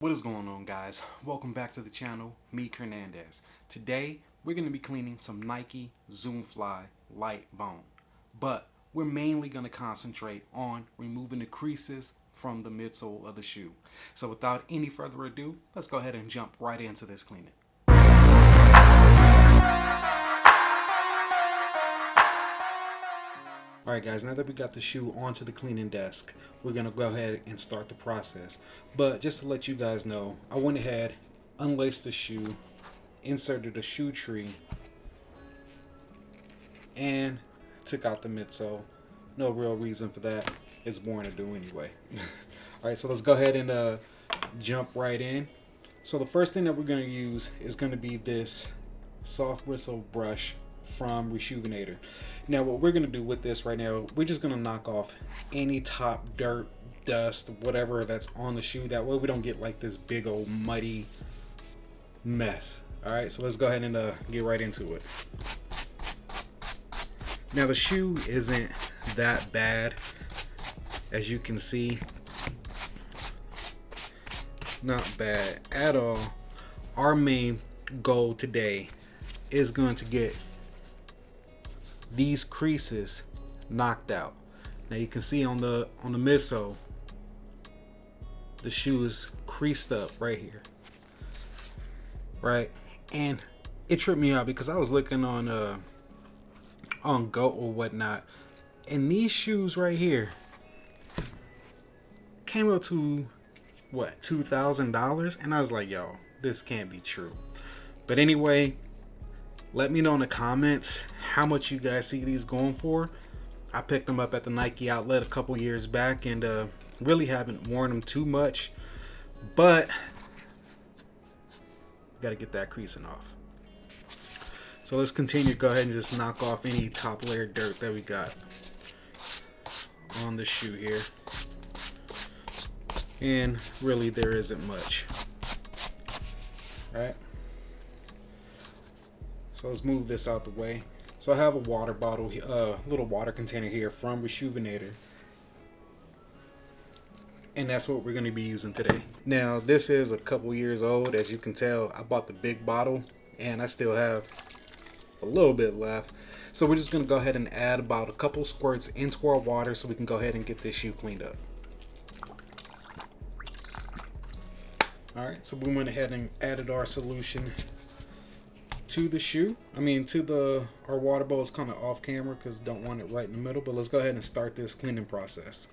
What is going on, guys? Welcome back to the channel, Meakhernandez. Today we're going to be cleaning some Nike Zoom Fly light bone, but we're mainly going to concentrate on removing the creases from the midsole of the shoe. So without any further ado, let's go ahead and jump right into this cleaning. Alright guys, now that we got the shoe onto the cleaning desk, we're going to go ahead and start the process. But just to let you guys know, I went ahead, unlaced the shoe, inserted a shoe tree, and took out the midsole. No real reason for that. It's boring to do anyway. Alright, so let's go ahead and jump right in. So the first thing that we're going to use is going to be this soft bristle brush from Rejuvenator. Now what we're going to do with this right now, we're just going to knock off any top dirt, dust, whatever that's on the shoe. That way we don't get like this big old muddy mess. Alright, so let's go ahead and get right into it. Now the shoe isn't that bad, as you can see. Not bad at all. Our main goal today is going to get these creases knocked out. Now you can see on the midsole, the shoe is creased up right here, right? And it tripped me out because I was looking on Goat or whatnot, and these shoes right here came up to what, $2,000, and I was like, yo, this can't be true. But anyway, let me know in the comments how much you guys see these going for. I picked them up at the Nike outlet a couple years back and really haven't worn them too much, but got to get that creasing off. So let's continue. Go ahead and just knock off any top layer dirt that we got on the shoe here. And really there isn't much. All right. So let's move this out the way. So I have a water bottle, little water container here from Rejuvenator, and that's what we're going to be using today. Now this is a couple years old, as you can tell. I bought the big bottle and I still have a little bit left. So we're just going to go ahead and add about a couple squirts into our water so we can go ahead and get this shoe cleaned up. Alright, so we went ahead and added our solution to the shoe. Our water bowl is kind of off camera because don't want it right in the middle, but let's go ahead and start this cleaning process.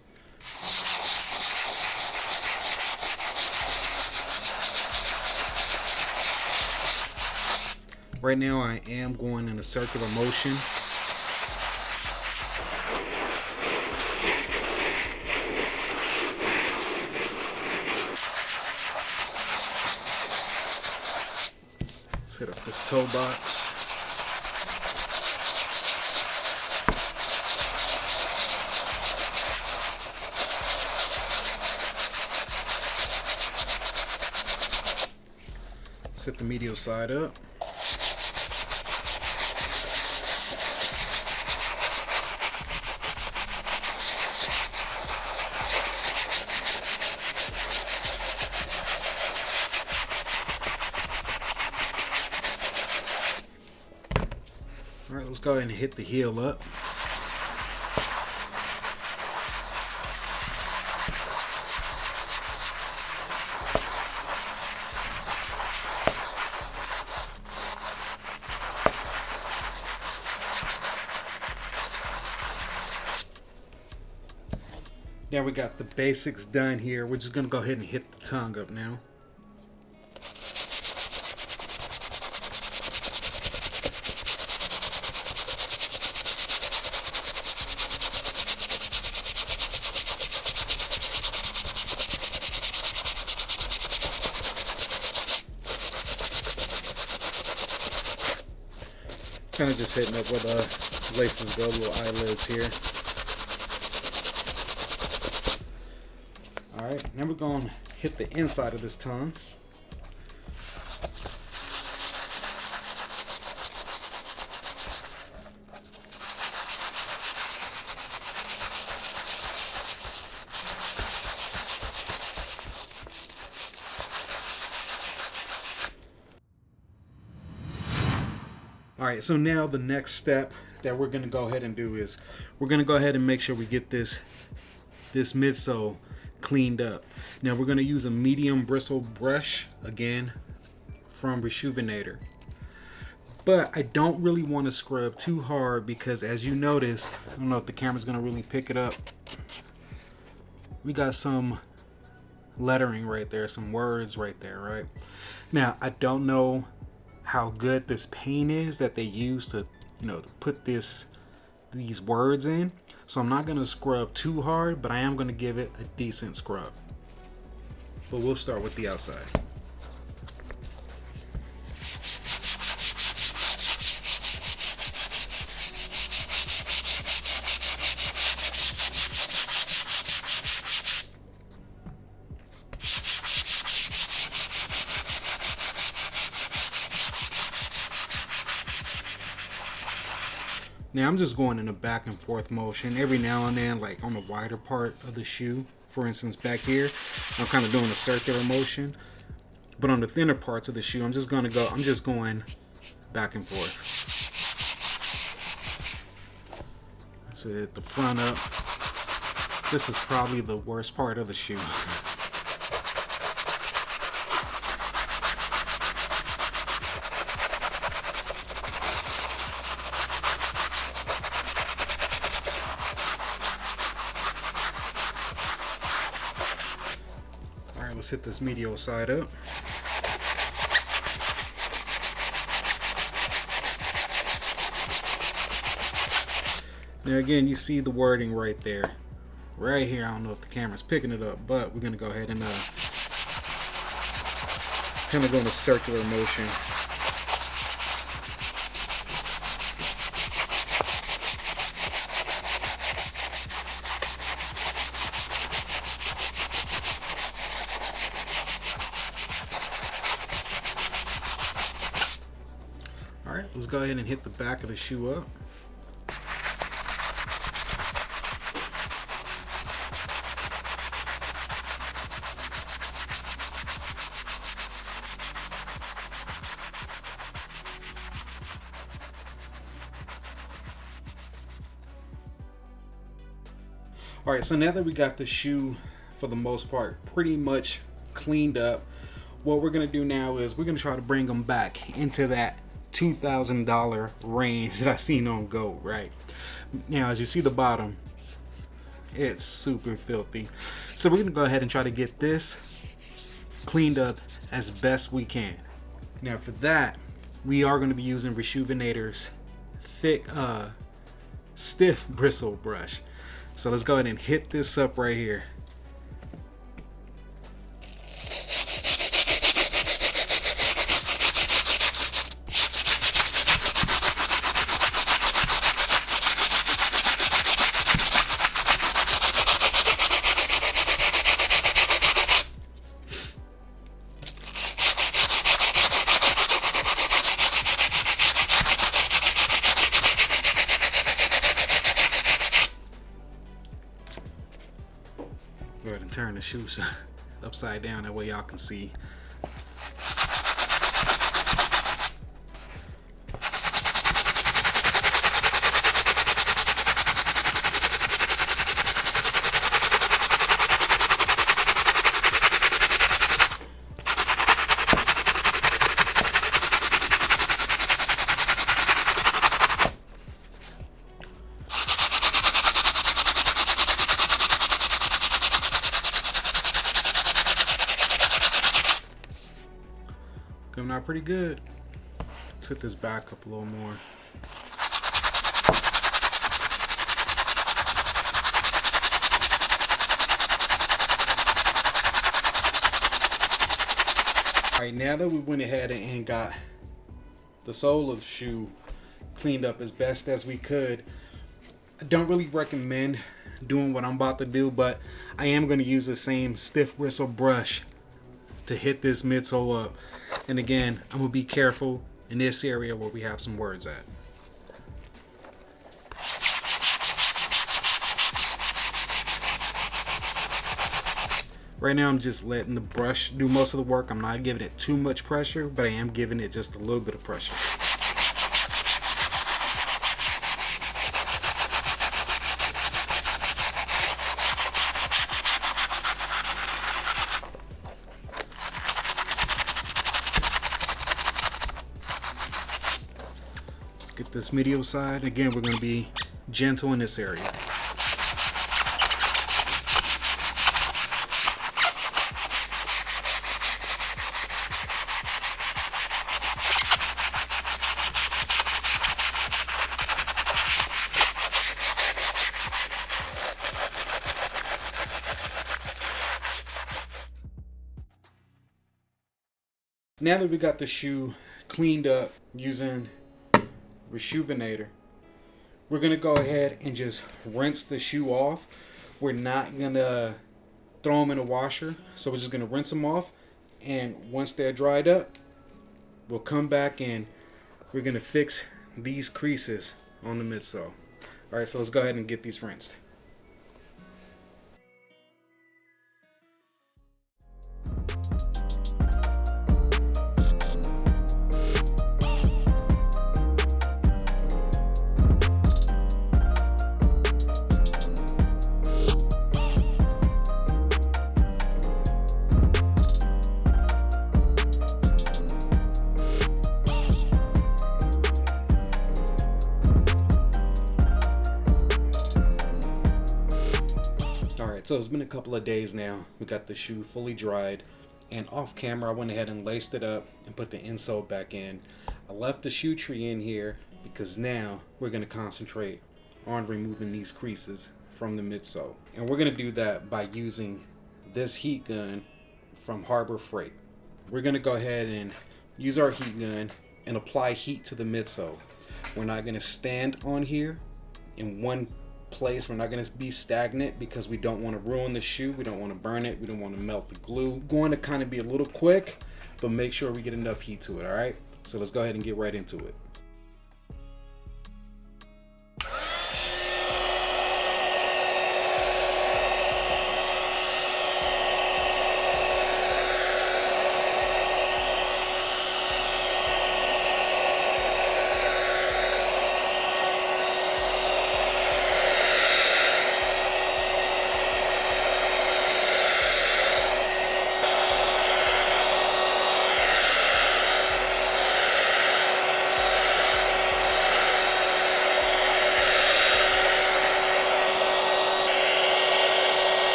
Right now I am going in a circular motion. Hit up this toe box. Set the medial side up. Alright, let's go ahead and hit the heel up. Now we got the basics done here. We're just going to go ahead and hit the tongue up now. Kind of just hitting up where the laces go, little eyelids here. Alright, now we're going to hit the inside of this tongue. All right, so now the next step that we're gonna go ahead and do is we're gonna go ahead and make sure we get this midsole cleaned up. Now we're gonna use a medium bristle brush, again from Rejuvenator. But I don't really want to scrub too hard because, as you notice, I don't know if the camera's gonna really pick it up, we got some lettering right there, some words right there, right? Now I don't know how good this paint is that they use to, to put these words in. So I'm not gonna scrub too hard, but I am gonna give it a decent scrub. But we'll start with the outside. Now I'm just going in a back and forth motion every now and then, like on the wider part of the shoe. For instance, back here, I'm kind of doing a circular motion. But on the thinner parts of the shoe, I'm just going back and forth. So at the front up, this is probably the worst part of the shoe. Let's hit this medial side up. Now again, you see the wording right there. Right here, I don't know if the camera's picking it up, but we're gonna go ahead and kind of go in a circular motion. Alright, let's go ahead and hit the back of the shoe up. Alright, so now that we got the shoe, for the most part, pretty much cleaned up, what we're going to do now is we're going to try to bring them back into that $2,000 range that I seen on Go, right? Now, as you see the bottom, it's super filthy. So we're going to go ahead and try to get this cleaned up as best we can. Now for that, we are going to be using Rejuvenator's thick, stiff bristle brush. So let's go ahead and hit this up right here. Go ahead and turn the shoe upside down, that way y'all can see. Coming out pretty good. Let's hit this back up a little more. Alright, now that we went ahead and got the sole of the shoe cleaned up as best as we could, I don't really recommend doing what I'm about to do, but I am going to use the same stiff bristle brush to hit this midsole up. And again, I'm going to be careful in this area where we have some words at. Right now I'm just letting the brush do most of the work. I'm not giving it too much pressure, but I am giving it just a little bit of pressure. Get this medial side. Again, we're going to be gentle in this area. Now that we got the shoe cleaned up using Rejuvenator, we're going to go ahead and just rinse the shoe off. We're not going to throw them in a washer, so we're just going to rinse them off, and once they're dried up, we'll come back and we're going to fix these creases on the midsole. Alright, so let's go ahead and get these rinsed. So it's been a couple of days now. We got the shoe fully dried, and off camera I went ahead and laced it up and put the insole back in. I left the shoe tree in here because now we're going to concentrate on removing these creases from the midsole. And we're going to do that by using this heat gun from Harbor Freight. We're going to go ahead and use our heat gun and apply heat to the midsole. We're not going to stand on here in one place. We're not going to be stagnant because we don't want to ruin the shoe. We don't want to burn it. We don't want to melt the glue. We're going to kind of be a little quick, but make sure we get enough heat to it. All right, so let's go ahead and get right into it.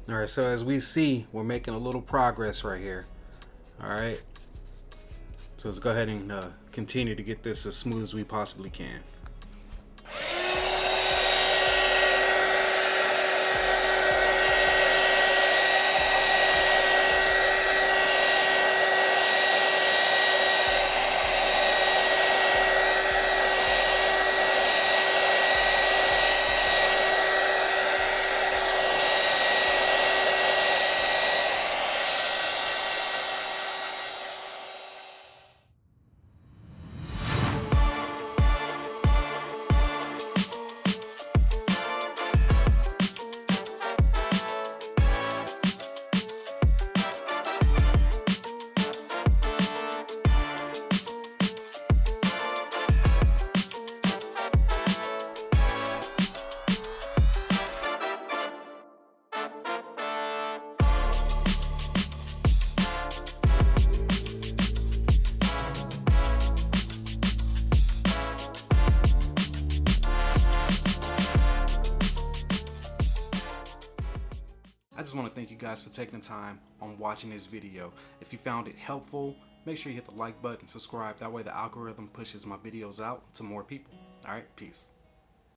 Alright, so as we see, we're making a little progress right here. Alright, so let's go ahead and continue to get this as smooth as we possibly can. I just want to thank you guys for taking the time on watching this video. If you found it helpful, make sure you hit the like button, subscribe. That way the algorithm pushes my videos out to more people. All right, peace.